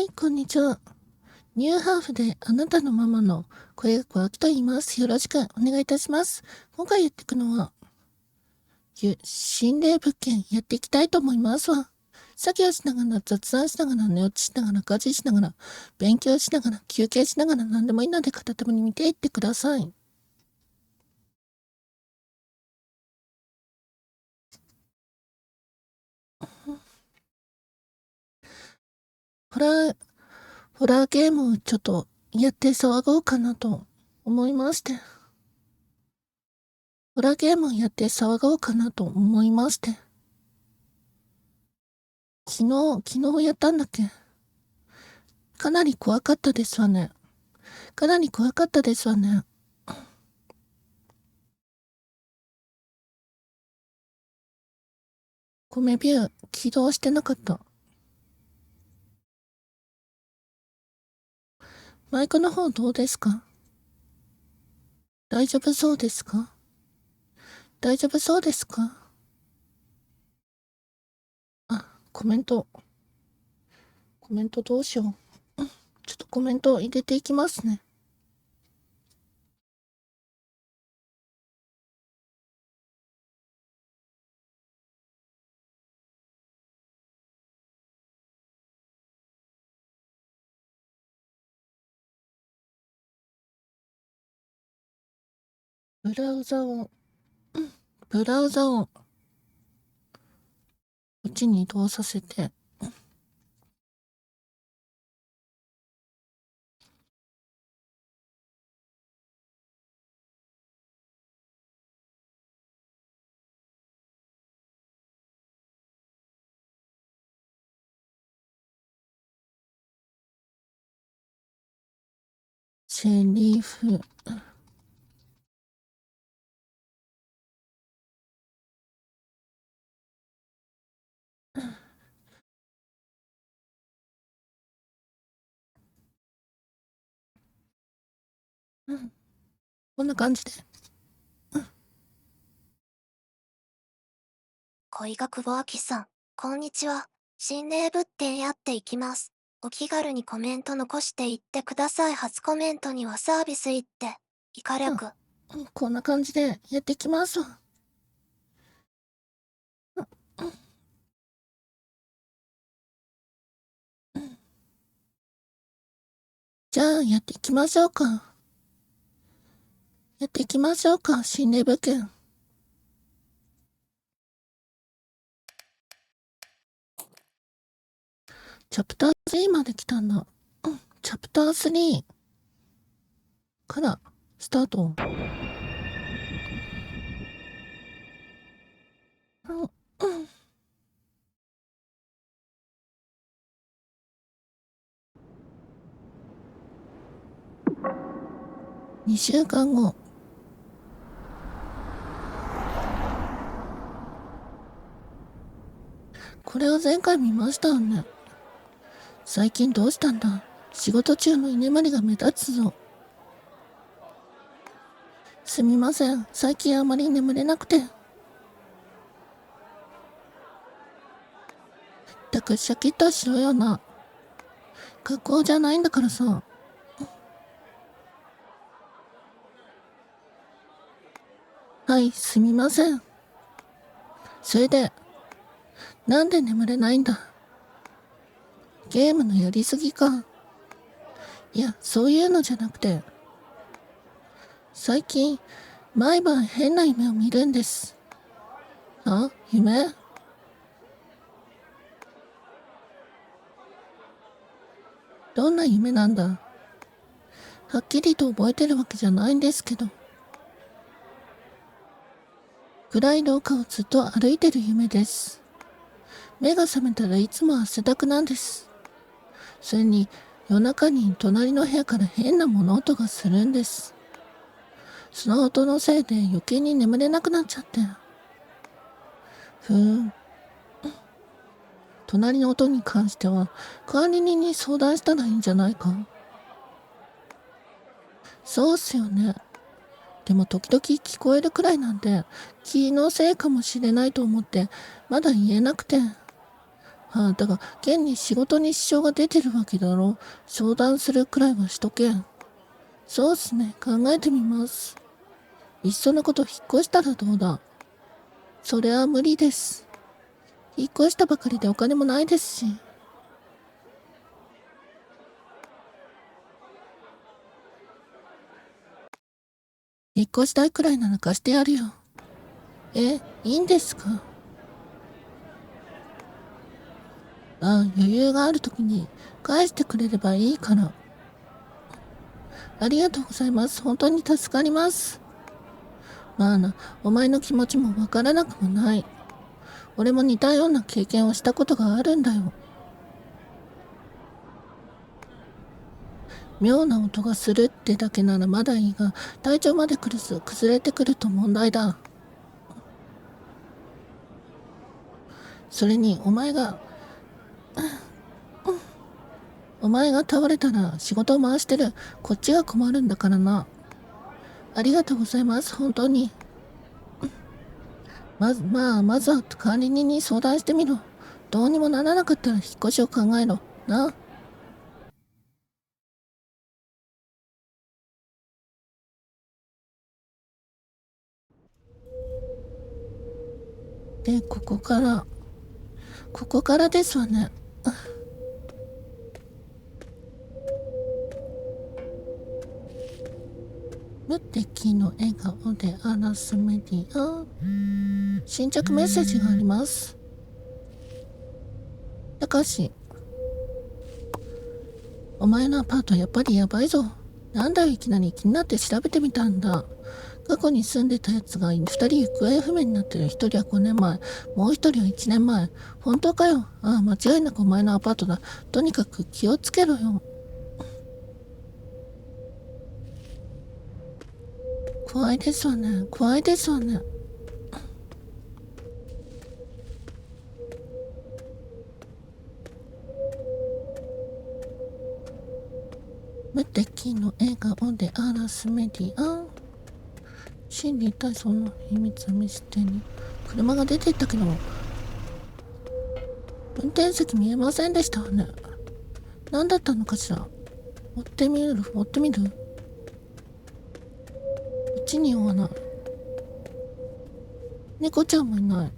い、こんにちは。ニューハーフであなたのママの声が小きと言います。よろしくお願いいたします。今回やっていくのは、心霊物件やっていきたいと思いますわ。作業しながら、雑談しながら、寝落ちしながら、家事しながら、勉強しながら、休憩しながら、何でもいいので片手に見ていってください。ホラー、ホラーゲームをちょっとやって騒ごうかなと思いまして。ホラーゲームをやって騒ごうかなと思いまして。昨日やったんだっけ？かなり怖かったですわね。かなり怖かったですわね。コメビュー起動してなかった。マイクの方どうですか？大丈夫そうですか？大丈夫そうですか？あ、コメントどうしよう。ちょっとコメント入れていきますね。ブラウザを、ブラウザを、こっちに移動させて、セリフ、こんな感じで。恋が久保明さん、こんにちは。心霊物件やっていきます。お気軽にコメント残していってください。初コメントにはサービスいって、以下略。こんな感じでやっていきますわ。じゃあ、やっていきましょうか。やっていきましょうか、心霊物件。チャプター3まで来たんだ。チャプター3からスタート。2週間後。これは前回見ましたよね。最近どうしたんだ？仕事中の居眠りが目立つぞ。すみません。最近あまり眠れなくて。だからシャキッとしろよな。学校じゃないんだからさ。はい、すみません。それで、なんで眠れないんだ？ゲームのやりすぎか。いや、そういうのじゃなくて、最近、毎晩変な夢を見るんです。あ、夢？どんな夢なんだ？はっきりと覚えてるわけじゃないんですけど。暗い廊下をずっと歩いてる夢です。目が覚めたらいつも汗だくなんです。それに夜中に隣の部屋から変な物音がするんです。その音のせいで余計に眠れなくなっちゃって。隣の音に関しては管理人に相談したらいいんじゃないか？そうっすよね。でも時々聞こえるくらいなんで気のせいかもしれないと思ってまだ言えなくて。だが、現に仕事に支障が出てるわけだろう。相談するくらいはしとけ。そうっすね。考えてみます。いっそのこと引っ越したらどうだ。それは無理です。引っ越したばかりでお金もないですし。引っ越したいくらいなら貸してやるよ。いいんですか？余裕があるときに返してくれればいいから。ありがとうございます。本当に助かります。まあな、お前の気持ちもわからなくもない。俺も似たような経験をしたことがあるんだよ。妙な音がするってだけならまだいいが、体調まで崩れてくると問題だ。それに、お前が倒れたら仕事を回してる。こっちが困るんだからな。ありがとうございます。本当に。まずは管理人に相談してみろ。どうにもならなかったら引っ越しを考えろ。な。で、ここからですわね。無敵の笑顔で荒らすメディア。新着メッセージがあります。たかし、お前のアパートやっぱりやばいぞ。なんだよいきなり気になって調べてみたんだ。過去に住んでたやつが2人行方不明になってる。1人は5年前、もう1人は1年前。本当かよ。間違いなくお前のアパートだ。とにかく気をつけろよ。怖いですわね。怖いですわね。無敵の笑顔で荒らすメディア。心理体操の秘密見せてに。車が出ていったけども、運転席見えませんでしたわね。何だったのかしら。追ってみる。こっちに追わない。猫ちゃんもいない。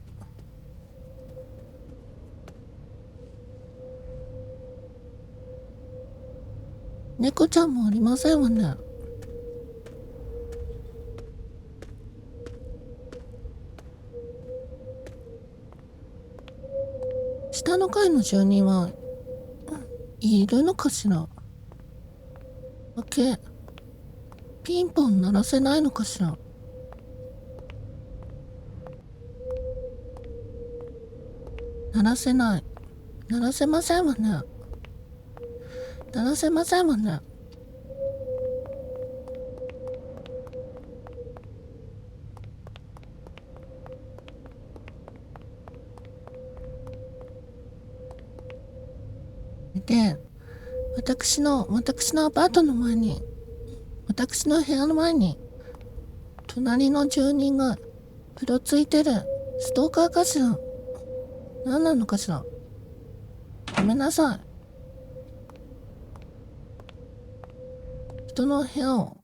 猫ちゃんもありませんわね。下の階の住人はいるのかしら。ピンポン鳴らせないのかしら。鳴らせない。鳴らせませんわね。鳴らせませんわね。で、私のアパートの前に、私の部屋の前に、隣の住人が、うろついてる。ストーカーかしら。何なのかしら。ごめんなさい。人の部屋を、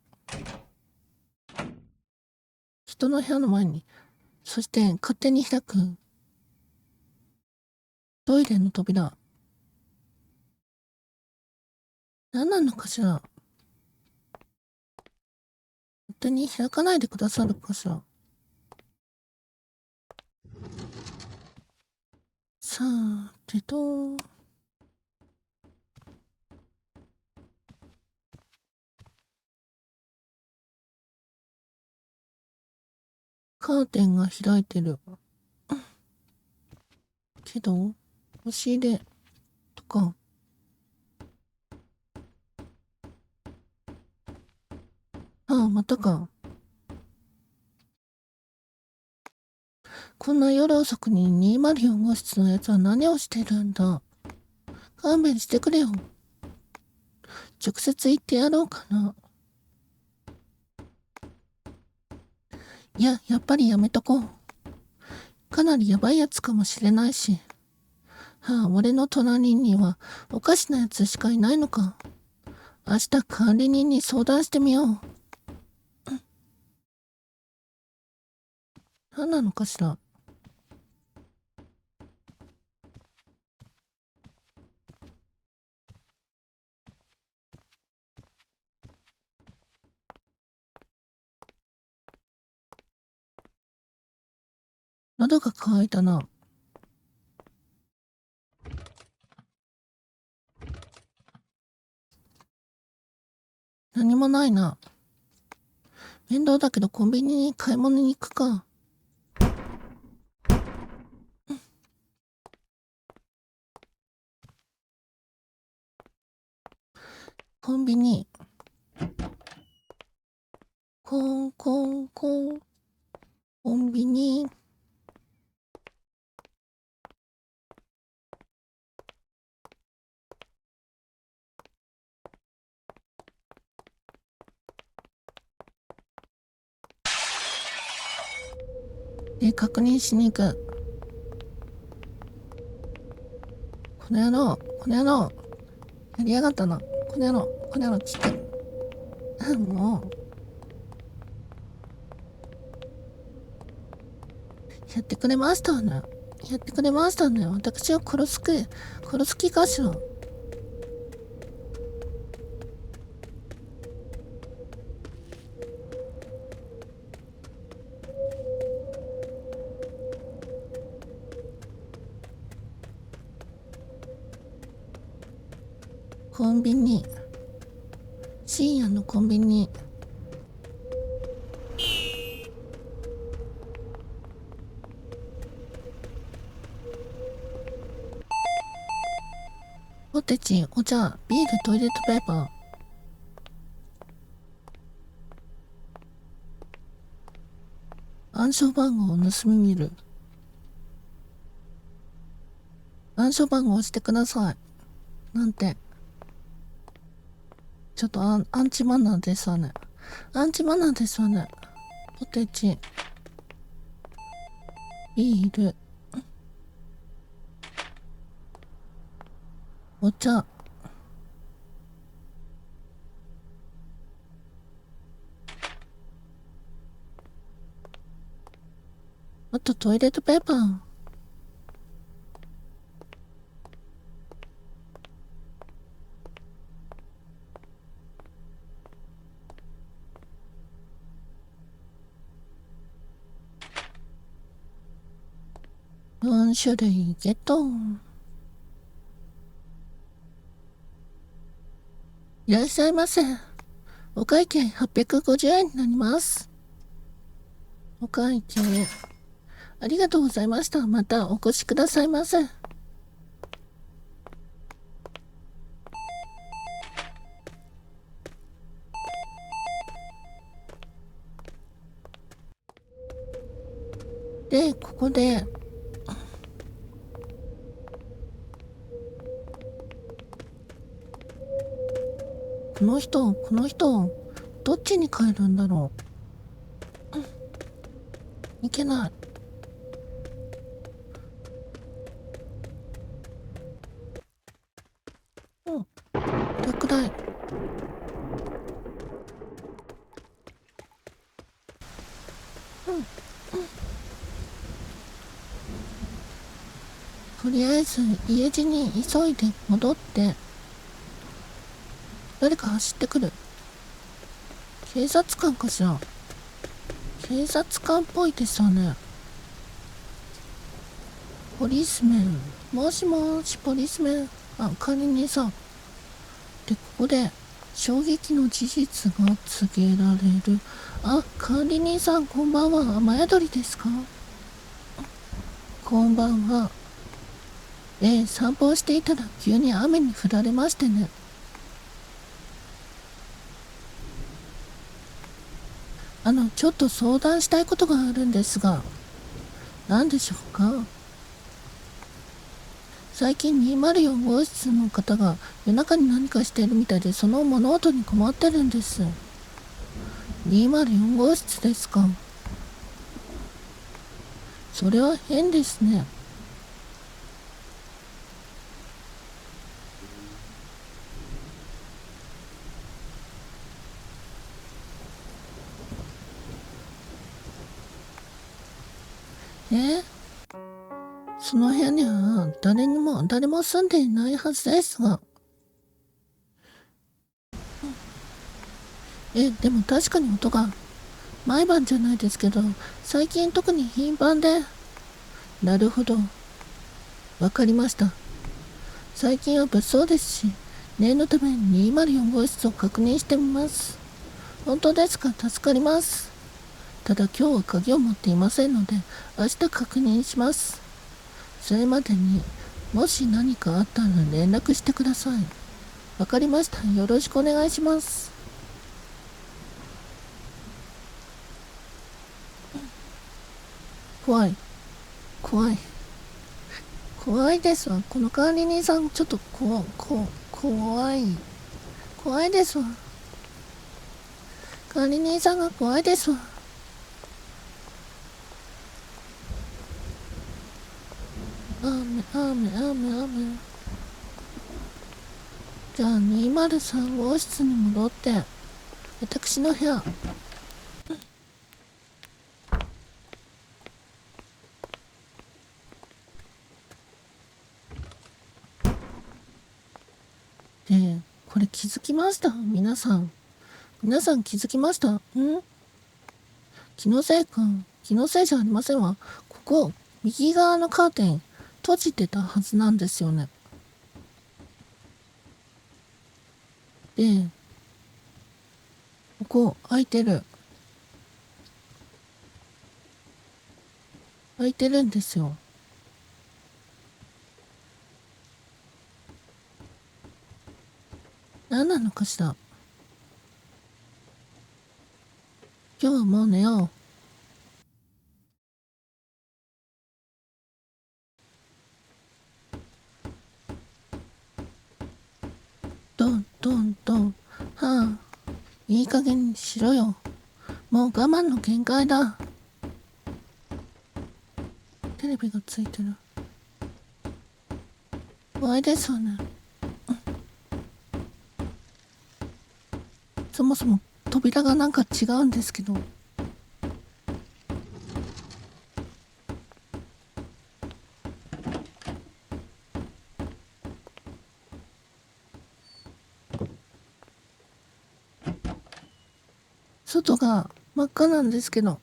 人の部屋の前に、そして勝手に開く、トイレの扉。何なのかしら。勝手に開かないでくださるかしら。さてと、カーテンが開いてる。けど、押し入れとか、またか。こんな夜遅くに204号室のやつは何をしてるんだ。勘弁してくれよ。直接言ってやろうかな。いやっぱりやめとこう。かなりやばいやつかもしれないし。はあ、俺の隣にはおかしなやつしかいないのか。明日管理人に相談してみよう。何なのかしら。喉が渇いたな。何もないな。面倒だけどコンビニに買い物に行くか。コンビニ。コンコンコン。コンビニ。で、確認しに行く。この野郎、この野郎。やりやがったな。この野郎、この野郎、ちっちゃい。もう。やってくれましたね。やってくれましたね。私を殺す気かしら。コンビニ。深夜のコンビニ。ポテチ、お茶、ビール、トイレットペーパー。暗証番号を盗み見る。暗証番号を押してください。なんて。ちょっとアンチマナーですわね。アンチマナーですわね。ポテチ。ビール。お茶。あとトイレットペーパー。4種類ゲット。いらっしゃいませ。お会計850円になります。お会計。ありがとうございました。またお越しくださいませ。で、ここで、この人、どっちに帰るんだろう。いけない。うん、逆だい。とりあえず家路に急いで戻って、誰か走ってくる。警察官かしら。警察官っぽいですよね。ポリスメン。もしもし、ポリスメン。あ、管理人さん。で、ここで、衝撃の事実が告げられる。あ、管理人さん、こんばんは。雨宿りですか？こんばんは。散歩をしていたら急に雨に降られましてね。ちょっと相談したいことがあるんですが、何でしょうか？最近204号室の方が夜中に何かしているみたいで、その物音に困ってるんです。204号室ですか？それは変ですね。え、その部屋には誰も住んでいないはずですが。でも確かに音が、毎晩じゃないですけど、最近特に頻繁で。なるほど。わかりました。最近は物騒ですし、念のため204号室を確認してみます。本当ですか？助かります。ただ今日は鍵を持っていませんので、明日確認します。それまでに、もし何かあったら連絡してください。わかりました。よろしくお願いします。怖い。怖い。怖いですわ。この管理人さん、ちょっと怖い。怖いですわ。管理人さんが怖いですわ。雨。じゃあ203号室に戻って、私の部屋。これ気づきました？皆さん気づきました？気のせいか。気のせいじゃありませんわ。ここ、右側のカーテン、閉じてたはずなんですよね。で、ここ、開いてる。開いてるんですよ。何なのかしら。今日はもう寝よう。ドンドンドン。はあ、いい加減にしろよ。もう我慢の限界だ。テレビがついてる。怖いですよね。そもそも扉がなんか違うんですけど。外が真っ赤なんですけど。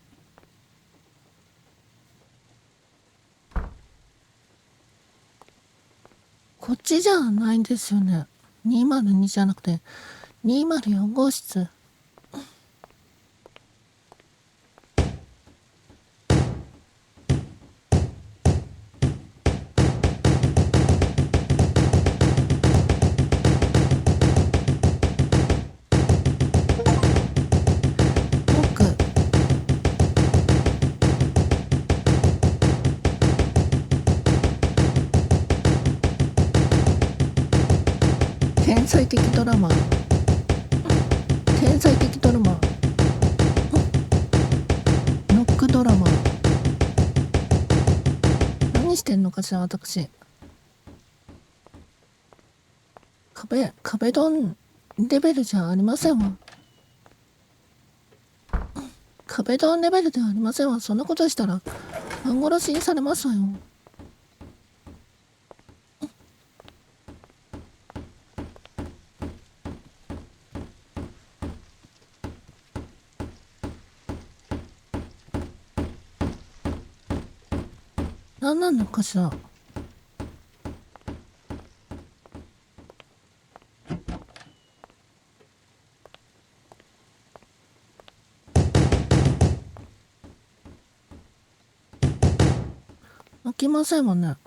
こっちじゃないんですよね。202じゃなくて204号室。ノック。天才的ドラマ。天才的ドラマ。ノックドラマ。何してんのかしら、私。壁ドンレベルじゃありませんわ。壁ドンレベルではありませんわ。そんなことしたら、半殺しにされますわよ。何なのかしら。開きませんわね。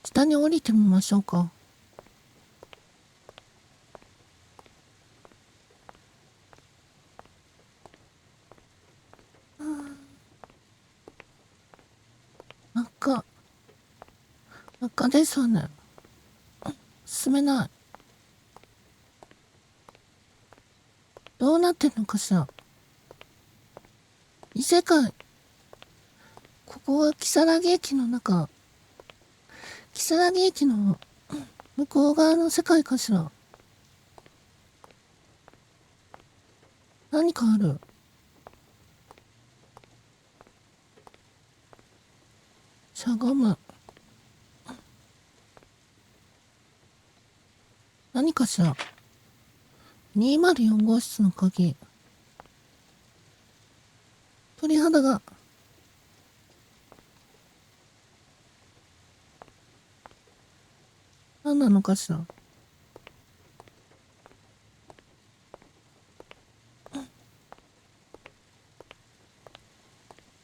下に降りてみましょうか。真っ赤ですわね。進めない。どうなってんのかしら。異世界。ここは如月駅の中。如月駅の向こう側の世界かしら。何かある。しゃがむ。何かしら。204号室の鍵。鳥肌が。何なのかしら。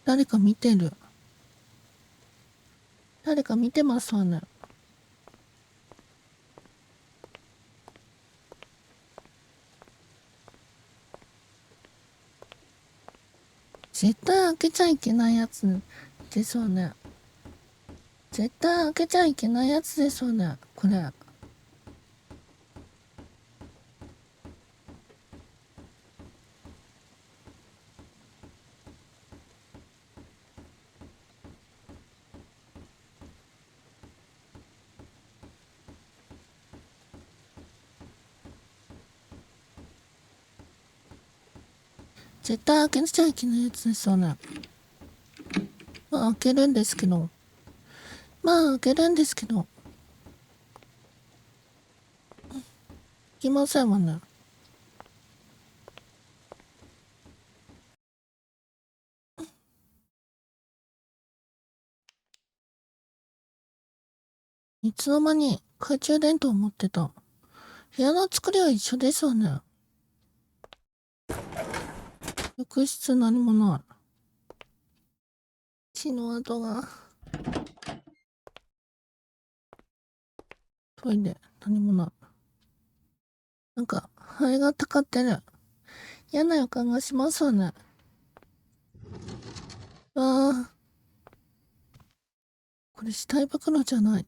誰か見てる。誰か見てますわね。絶対開けちゃいけないやつですわね。絶対開けちゃいけないやつですわね。これ。絶対開けちゃいけないやつですよね。まあ開けるんですけど。開けるんですけど。いきませんわね。いつの間に懐中電灯を持ってた。部屋の作りは一緒ですわね。浴室何もない。血の跡が。トイレ何もない。なんか、ハエがたかってる。嫌な予感がしますわね。ああ。これ死体袋じゃない。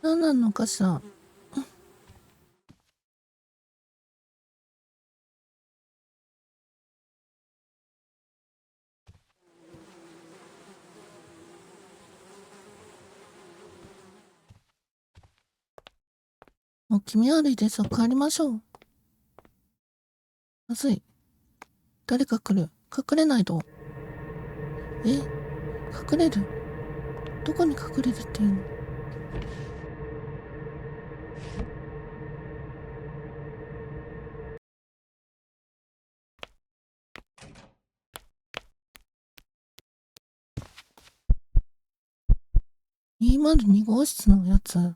何なのかしら。もう気味悪いですわ。帰りましょう。まずい。誰か来る。隠れないと。隠れる。どこに隠れるっていうの。202号室のやつ。あ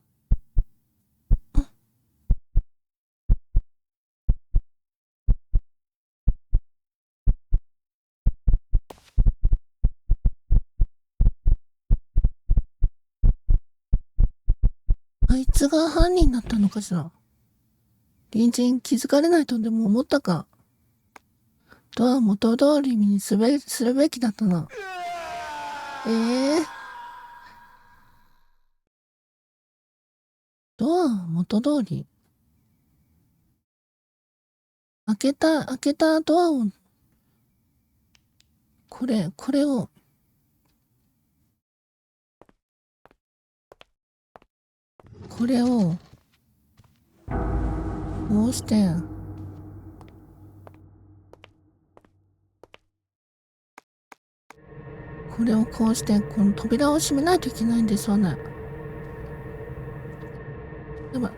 いつが犯人だったのかしら。隣人気づかれないとでも思ったか。ドア元通りにするべきだったな。ドア元通り。開けたドアを、これを、こうして、これをこうして、この扉を閉めないといけないんですわね。やばい。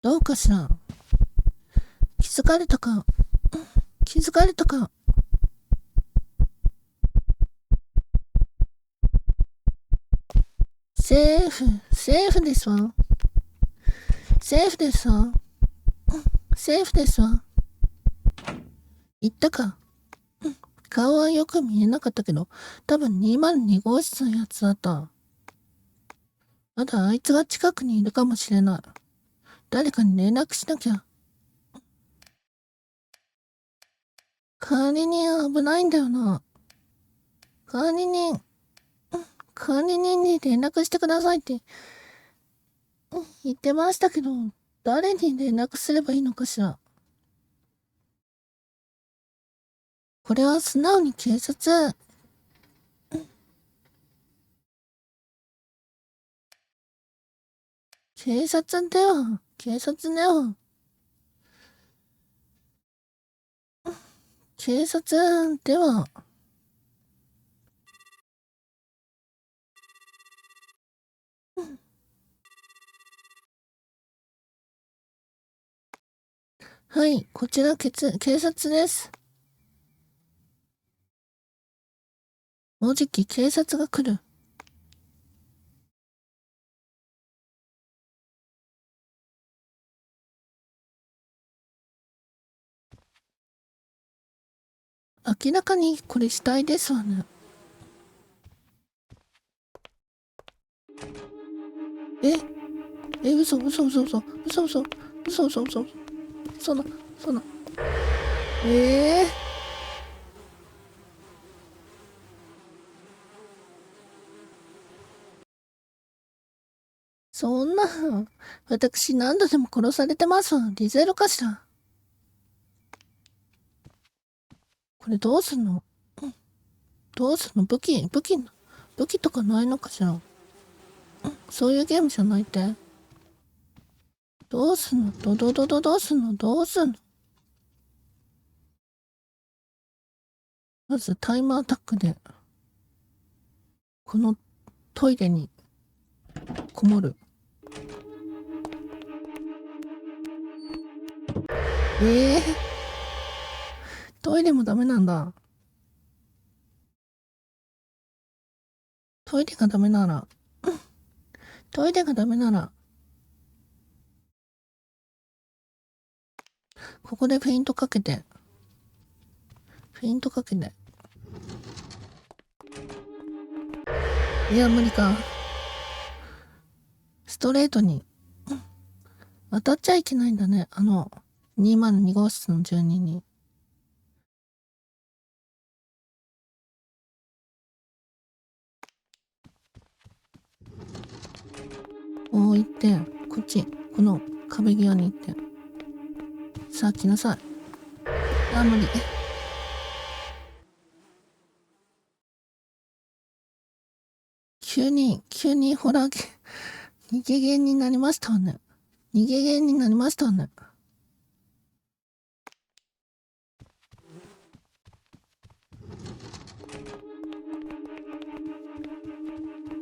どうかしら。気づかれたか。気づかれたか。セーフですわ。セーフですわ。セーフですわ。言ったか。顔はよく見えなかったけど、多分202号室のやつだった。まだあいつが近くにいるかもしれない。誰かに連絡しなきゃ。管理人危ないんだよな。管理人に連絡してくださいって言ってましたけど、誰に連絡すればいいのかしら。これは素直に警察。警察では。警察では。警察では。はい、こちら警察です。もうじき警察が来る。明らかにこれ死体ですわね。嘘。その。そんな、私何度でも殺されてますわ。リゼロかしら。これどうすんの？武器とかないのかしら。そういうゲームじゃないって。どうすんの？どうすんの？まずタイムアタックで、このトイレにこもる。トイレもダメなんだ。トイレがダメなら、ここでフェイントかけて。いや、無理か。ストレートに。当たっちゃいけないんだね。202号室の住人に。こう行って、こっち、この壁際に行って。さあ来なさい。無理。急にホラー逃げゲーになりましたわね。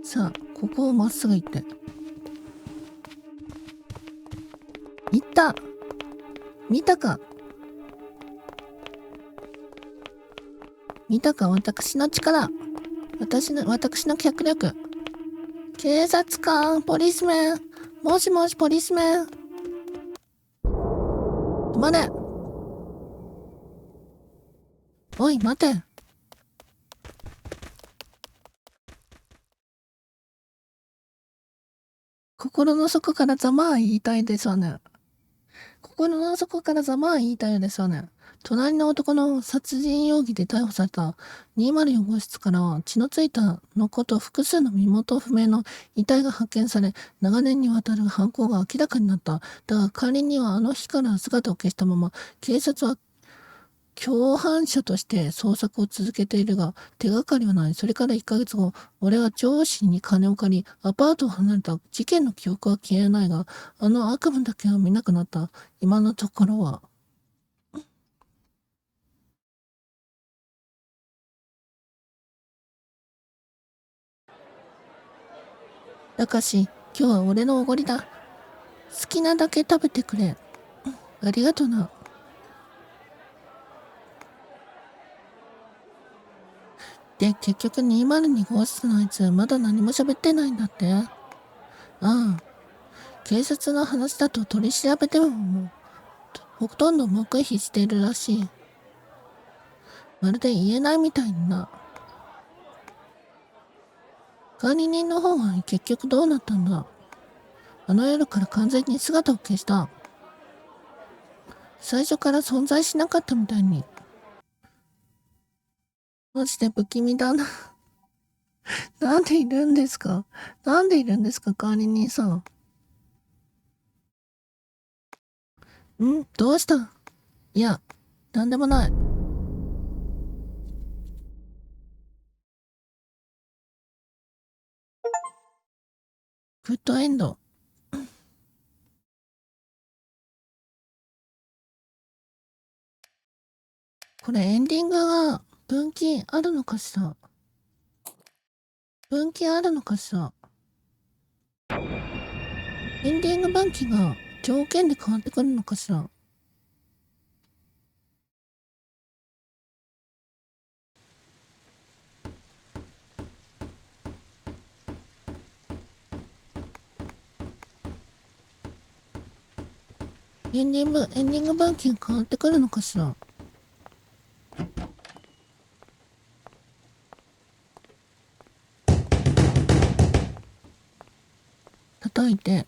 さあ、ここをまっすぐ行って。行った。見たか、私の力。私の脚力。警察官、ポリスメン。もしもし、ポリスメン。止まれ。おい、待て。心の底からざまあ言いたいですわね。隣の男の殺人容疑で逮捕された204号室からは血のついたのこと複数の身元不明の遺体が発見され、長年にわたる犯行が明らかになった。だが管理人はあの日から姿を消したまま、警察は共犯者として捜索を続けているが、手がかりはない。それから1ヶ月後、俺は上司に金を借り、アパートを離れた。事件の記憶は消えないが、あの悪夢だけは見なくなった。今のところは。たかし、今日は俺のおごりだ。好きなだけ食べてくれ。ありがとな。で、結局202号室のあいつ、まだ何も喋ってないんだって。ああ。警察の話だと取り調べでも、ほとんど黙秘しているらしい。まるで言えないみたいにな。管理人の方は結局どうなったんだ。あの夜から完全に姿を消した。最初から存在しなかったみたいに。マジで不気味だな。なんでいるんですか？なんでいるんですか、管理人さん。どうした？いや、なんでもない。グッドエンド。これエンディングが分岐あるのかしら？分岐あるのかしら？エンディング分岐が条件で変わってくるのかしら？エンディング分岐が変わってくるのかしら？叩いて。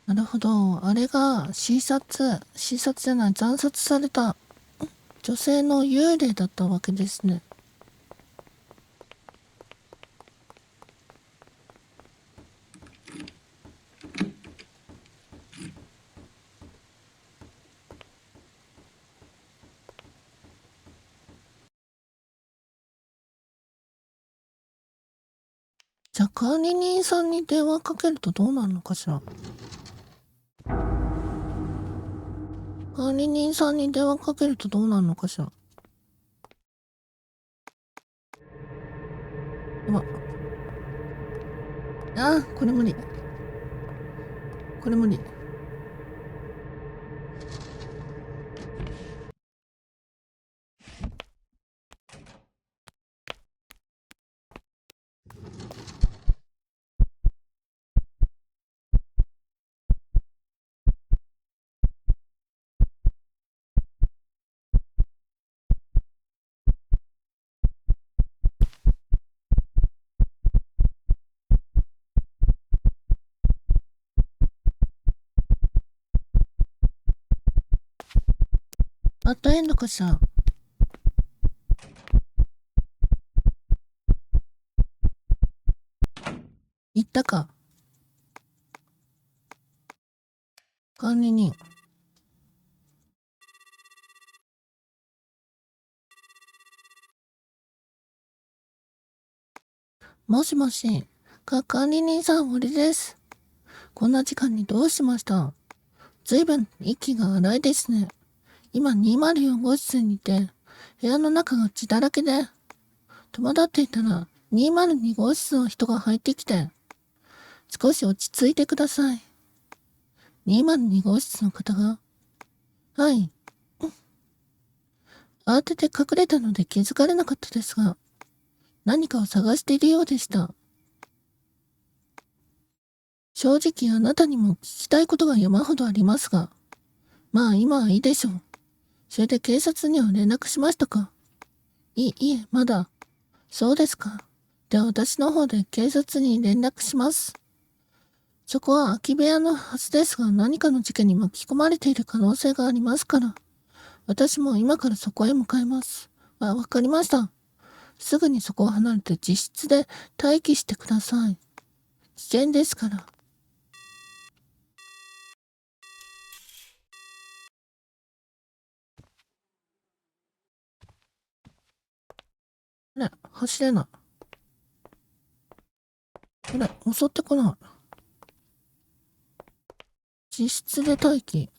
なるほど。あれが視察じゃない、惨殺された女性の幽霊だったわけですね。じゃあ管理人さんに電話かけるとどうなるのかしら？管理人さんに電話かけるとどうなるのかしら？やば。これ無理。これ無理。バッドエンドかしら？言ったか？管理人。もしもし。管理人さん、俺です。こんな時間にどうしました？ずいぶん息が荒いですね。今204号室にいて、部屋の中が血だらけで、戸惑っていたら202号室の人が入ってきて、少し落ち着いてください。202号室の方が、はい。慌てて隠れたので気づかれなかったですが、何かを探しているようでした。正直あなたにも聞きたいことが山ほどありますが、まあ今はいいでしょう。それで警察には連絡しましたか？いえ、まだ。そうですか。では私の方で警察に連絡します。そこは空き部屋のはずですが、何かの事件に巻き込まれている可能性がありますから、私も今からそこへ向かいます。わかりました。すぐにそこを離れて自室で待機してください。危険ですから。ね、走れない。襲ってこない。自室で待機。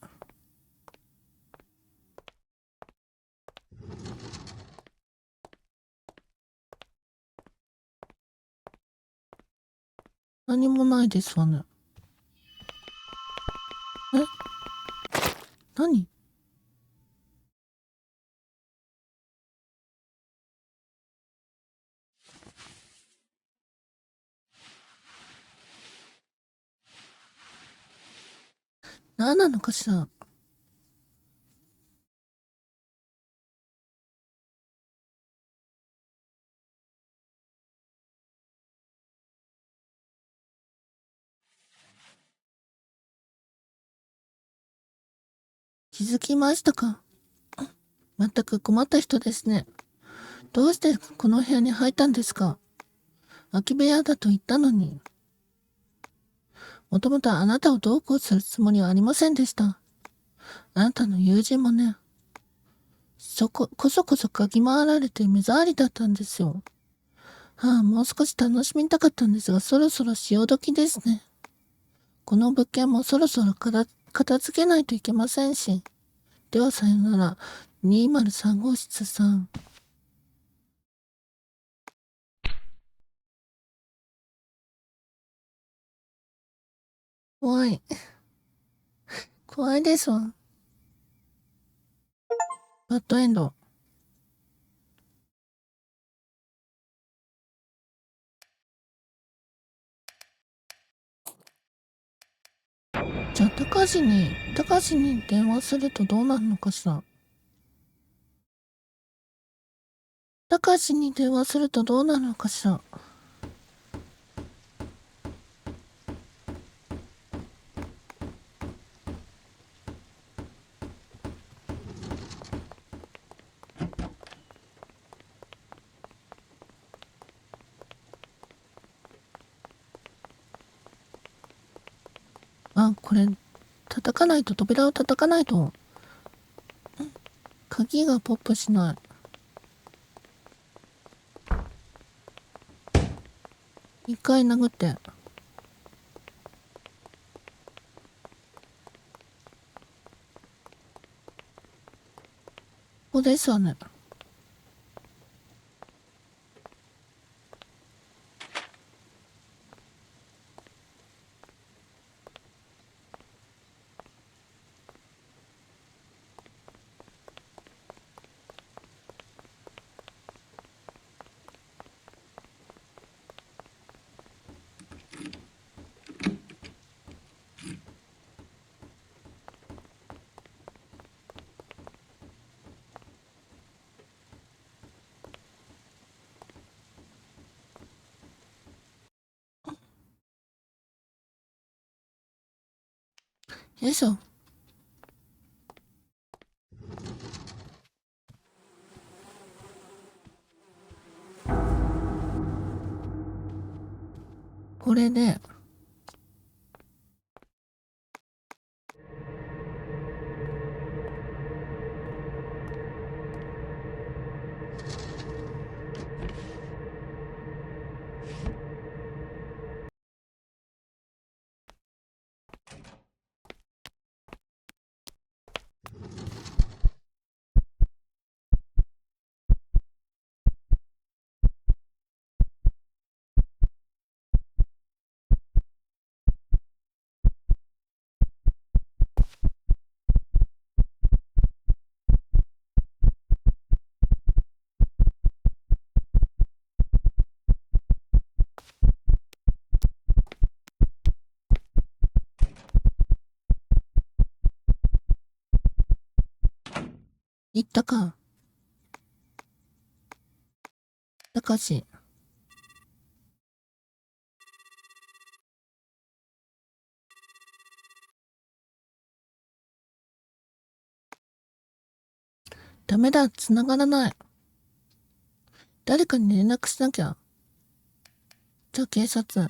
何もないですわね。え？何？何なのかしら？気づきましたか？全く困った人ですね。どうしてこの部屋に入ったんですか？空き部屋だと言ったのに。もともとあなたをどうこうするつもりはありませんでした。あなたの友人もね、こそこそ嗅ぎ回られて目障りだったんですよ。もう少し楽しみたかったんですが、そろそろ潮時ですね。この物件もそろそろ片付けないといけませんし。ではさよなら、203号室さん。怖い。怖いですわ。バッドエンド。じゃあ、高橋に電話するとどうなるのかしら。高橋に電話するとどうなるのかしら。これ、扉を叩かないと、鍵がポップしない。一回殴って。ここですわね。よいしょ。これで、行ったか。高橋。ダメだ、繋がらない。誰かに連絡しなきゃ。じゃあ警察。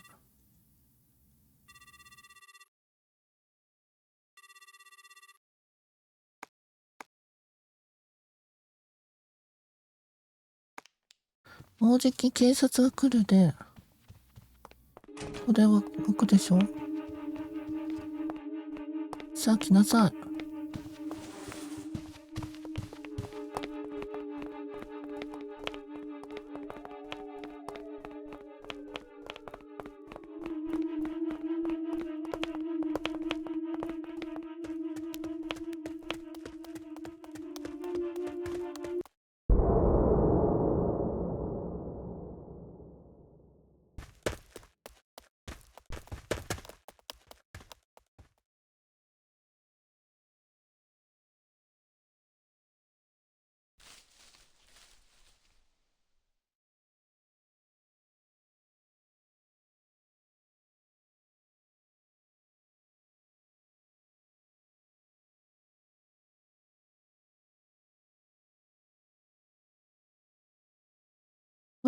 もうじき警察が来るで、これは僕でしょ。さあ来なさい。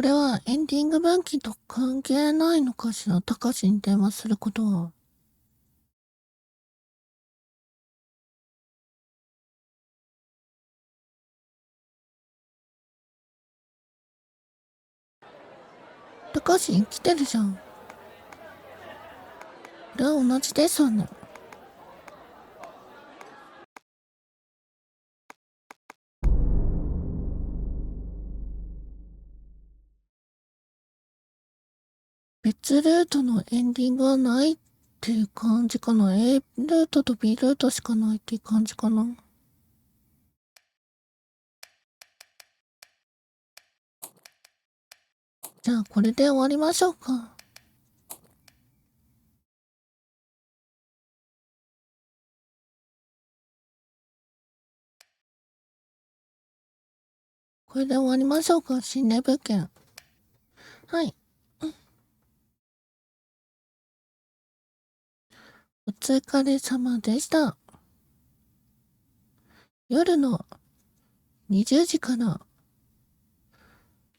これはエンディング分岐と関係ないのかしら。たかしに電話することは。たかし来てるじゃん。これは同じですわね。別ルートのエンディングはないっていう感じかな。A ルートと B ルートしかないっていう感じかな。じゃあこれで終わりましょうか。これで終わりましょうか。心霊物件。はい。お疲れ様でした。夜の20時から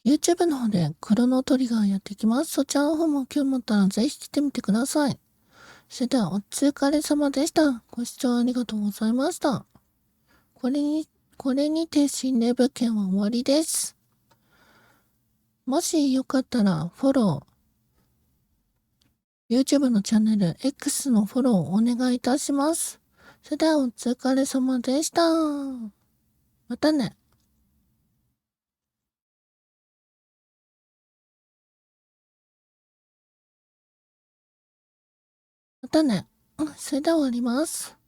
YouTube の方でクロノトリガーやっていきます。そちらの方も興味持ったらぜひ来てみてください。それではお疲れ様でした。ご視聴ありがとうございました。これにて心霊物件は終わりです。もしよかったらフォロー、YouTube のチャンネル X のフォローをお願いいたします。それではお疲れ様でした。またね。またね。それでは終わります。